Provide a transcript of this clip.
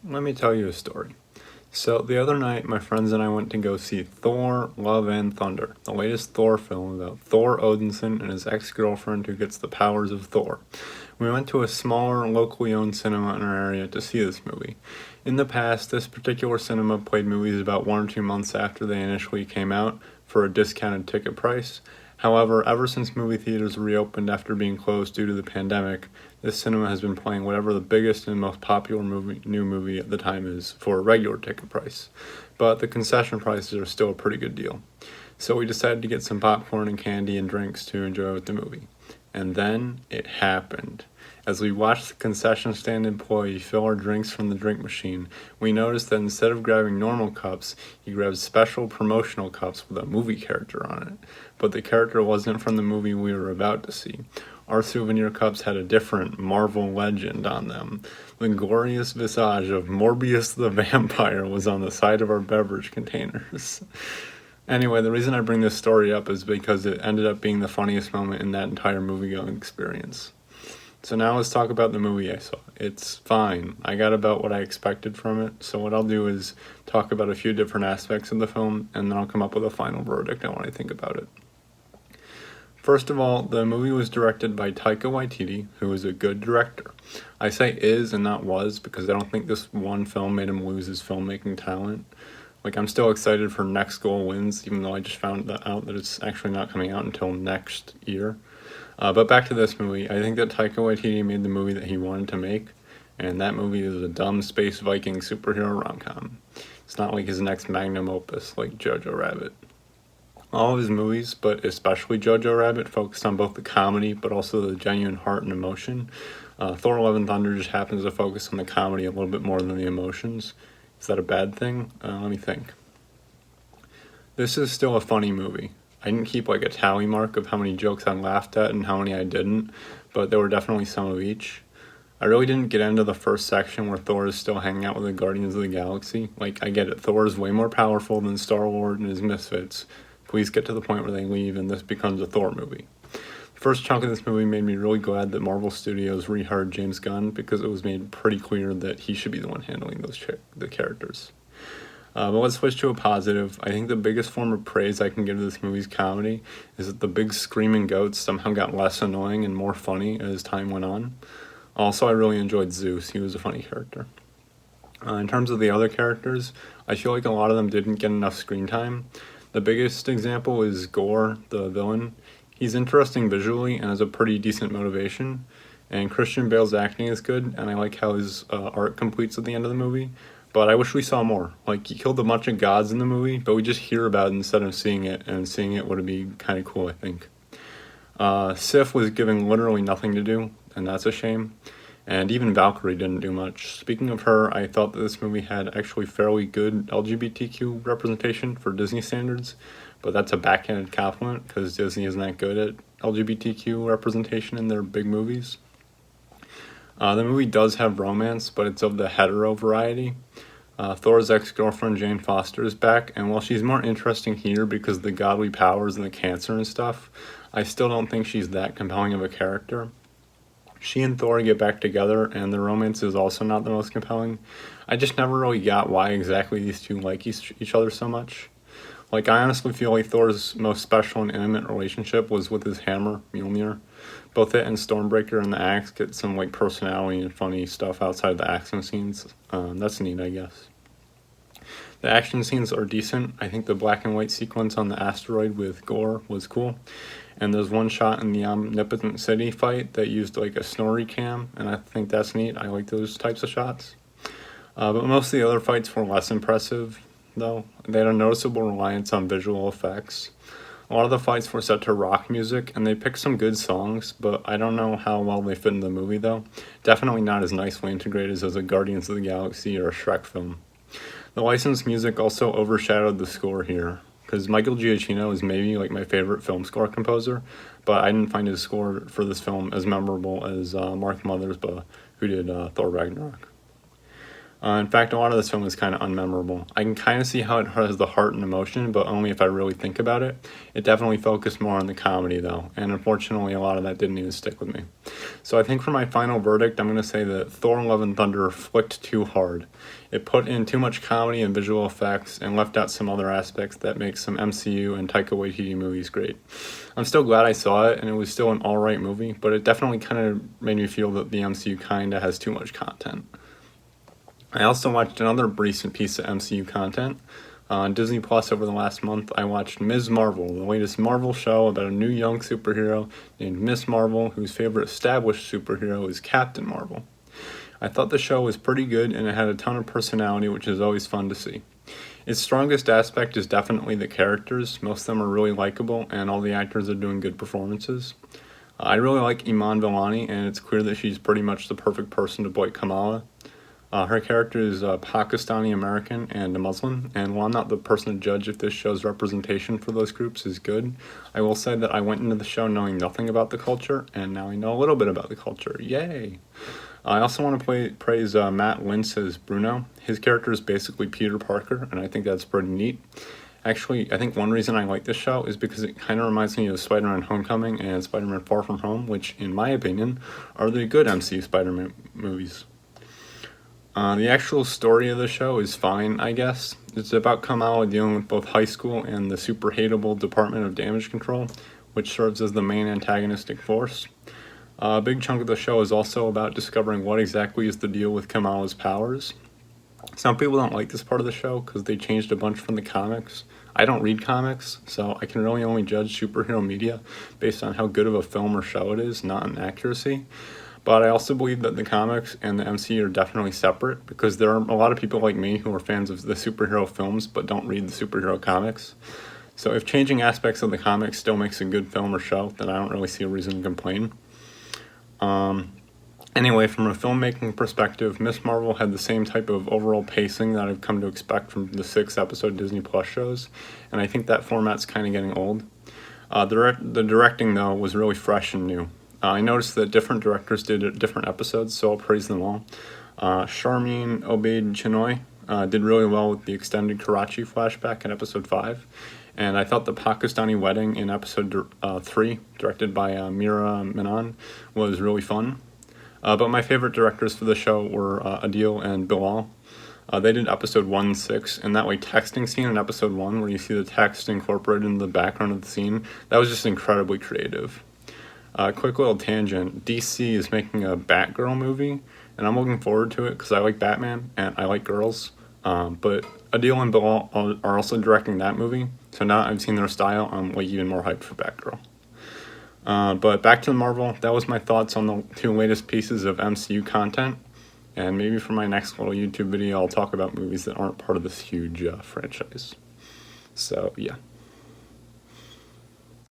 Let me tell you a story. So, the other night, my friends and I went to go see Thor, Love and Thunder, the latest Thor film about Thor Odinson and his ex girlfriend who gets the powers of Thor. We went to a smaller, locally owned cinema in our area to see this movie. In the past, this particular cinema played movies about 1 or 2 months after they initially came out for a discounted ticket price. However, ever since movie theaters reopened after being closed due to the pandemic, this cinema has been playing whatever the biggest and most popular new movie at the time is for a regular ticket price. But the concession prices are still a pretty good deal. So we decided to get some popcorn and candy and drinks to enjoy with the movie. And then it happened. As we watched the concession stand employee fill our drinks from the drink machine, we noticed that instead of grabbing normal cups, he grabbed special promotional cups with a movie character on it. But the character wasn't from the movie we were about to see. Our souvenir cups had a different Marvel legend on them. The glorious visage of Morbius the Vampire was on the side of our beverage containers. Anyway, the reason I bring this story up is because it ended up being the funniest moment in that entire movie-going experience. So now let's talk about the movie I saw. It's fine. I got about what I expected from it, so what I'll do is talk about a few different aspects of the film, and then I'll come up with a final verdict on what I think about it. First of all, the movie was directed by Taika Waititi, who is a good director. I say is and not was because I don't think this one film made him lose his filmmaking talent. I'm still excited for Next Goal Wins, even though I just found out that it's actually not coming out until next year. But back to this movie, I think that Taika Waititi made the movie that he wanted to make, and that movie is a dumb space Viking superhero rom-com. It's not like his next magnum opus like Jojo Rabbit. All of his movies, but especially Jojo Rabbit, focused on both the comedy but also the genuine heart and emotion. Thor Love and Thunder just happens to focus on the comedy a little bit more than the emotions. Is that a bad thing? Let me think. This is still a funny movie. I didn't keep a tally mark of how many jokes I laughed at and how many I didn't, but there were definitely some of each. I really didn't get into the first section where Thor is still hanging out with the Guardians of the Galaxy. I get it, Thor is way more powerful than Star-Lord and his misfits. Please get to the point where they leave and this becomes a Thor movie. The first chunk of this movie made me really glad that Marvel Studios rehired James Gunn because it was made pretty clear that he should be the one handling the characters. But let's switch to a positive. I think the biggest form of praise I can give to this movie's comedy is that the big screaming goats somehow got less annoying and more funny as time went on. Also, I really enjoyed Zeus. He was a funny character. In terms of the other characters, I feel like a lot of them didn't get enough screen time. The biggest example is Gore, the villain. He's interesting visually and has a pretty decent motivation. And Christian Bale's acting is good, and I like how his art completes at the end of the movie. But I wish we saw more. He killed a bunch of gods in the movie, but we just hear about it instead of seeing it, and seeing it would be kind of cool, I think. Sif was given literally nothing to do, and that's a shame. And even Valkyrie didn't do much. Speaking of her, I thought that this movie had actually fairly good LGBTQ representation for Disney standards, but that's a backhanded compliment because Disney isn't that good at LGBTQ representation in their big movies. The movie does have romance, but it's of the hetero variety. Thor's ex-girlfriend Jane Foster is back, and while she's more interesting here because of the godly powers and the cancer and stuff, I still don't think she's that compelling of a character. She and Thor get back together, and the romance is also not the most compelling. I just never really got why exactly these two like each other so much. I honestly feel like Thor's most special and intimate relationship was with his hammer, Mjolnir. Both it and Stormbreaker and the axe get some personality and funny stuff outside the action scenes. That's neat, I guess. The action scenes are decent. I think the black and white sequence on the asteroid with Gore was cool. And there's one shot in the Omnipotent City fight that used a snorri cam, and I think that's neat. I like those types of shots. But most of the other fights were less impressive, though. They had a noticeable reliance on visual effects. A lot of the fights were set to rock music, and they picked some good songs, but I don't know how well they fit in the movie, though. Definitely not as nicely integrated as a Guardians of the Galaxy or a Shrek film. The licensed music also overshadowed the score here, because Michael Giacchino is maybe my favorite film score composer, but I didn't find his score for this film as memorable as Mark Mothersbaugh, who did Thor Ragnarok. In fact, a lot of this film is kind of unmemorable. I can kind of see how it has the heart and emotion, but only if I really think about it. It definitely focused more on the comedy, though, and unfortunately, a lot of that didn't even stick with me. So I think for my final verdict, I'm going to say that Thor Love and Thunder flicked too hard. It put in too much comedy and visual effects and left out some other aspects that make some MCU and Taika Waititi movies great. I'm still glad I saw it, and it was still an alright movie, but it definitely kind of made me feel that the MCU kind of has too much content. I also watched another recent piece of MCU content. On Disney Plus over the last month, I watched Ms. Marvel, the latest Marvel show about a new young superhero named Miss Marvel, whose favorite established superhero is Captain Marvel. I thought the show was pretty good, and it had a ton of personality, which is always fun to see. Its strongest aspect is definitely the characters. Most of them are really likable, and all the actors are doing good performances. I really like Iman Vellani, and it's clear that she's pretty much the perfect person to play Kamala. Her character is Pakistani American and a Muslim, and while I'm not the person to judge if this show's representation for those groups is good, I will say that I went into the show knowing nothing about the culture, and now I know a little bit about the culture. Yay! I also want to praise Matt Lintz as Bruno. His character is basically Peter Parker, and I think that's pretty neat. Actually, I think one reason I like this show is because it kind of reminds me of Spider-Man Homecoming and Spider-Man Far From Home, which, in my opinion, are the good MCU Spider-Man movies. The actual story of the show is fine, I guess. It's about Kamala dealing with both high school and the super hateable Department of Damage Control, which serves as the main antagonistic force. A big chunk of the show is also about discovering what exactly is the deal with Kamala's powers. Some people don't like this part of the show because they changed a bunch from the comics. I don't read comics, so I can really only judge superhero media based on how good of a film or show it is, not on accuracy. But I also believe that the comics and the MCU are definitely separate because there are a lot of people like me who are fans of the superhero films but don't read the superhero comics. So if changing aspects of the comics still makes a good film or show, then I don't really see a reason to complain. Anyway, from a filmmaking perspective, Miss Marvel had the same type of overall pacing that I've come to expect from the 6-episode Disney Plus shows, and I think that format's kind of getting old. The directing, though, was really fresh and new. I noticed that different directors did different episodes, so I'll praise them all. Sharmeen Obaid-Chinoy did really well with the extended Karachi flashback in episode 5, and I thought the Pakistani wedding in episode 3, directed by Mira Menon, was really fun. But my favorite directors for the show were Adil and Bilal. They did episode 1 and 6, and that way texting scene in episode 1, where you see the text incorporated in the background of the scene, that was just incredibly creative. Quick little tangent, DC is making a Batgirl movie, and I'm looking forward to it because I like Batman and I like girls. But Adil and Bilal are also directing that movie, so now I've seen their style, I'm like even more hyped for Batgirl. But back to the Marvel, that was my thoughts on the 2 latest pieces of MCU content, and maybe for my next little YouTube video I'll talk about movies that aren't part of this huge franchise. So yeah.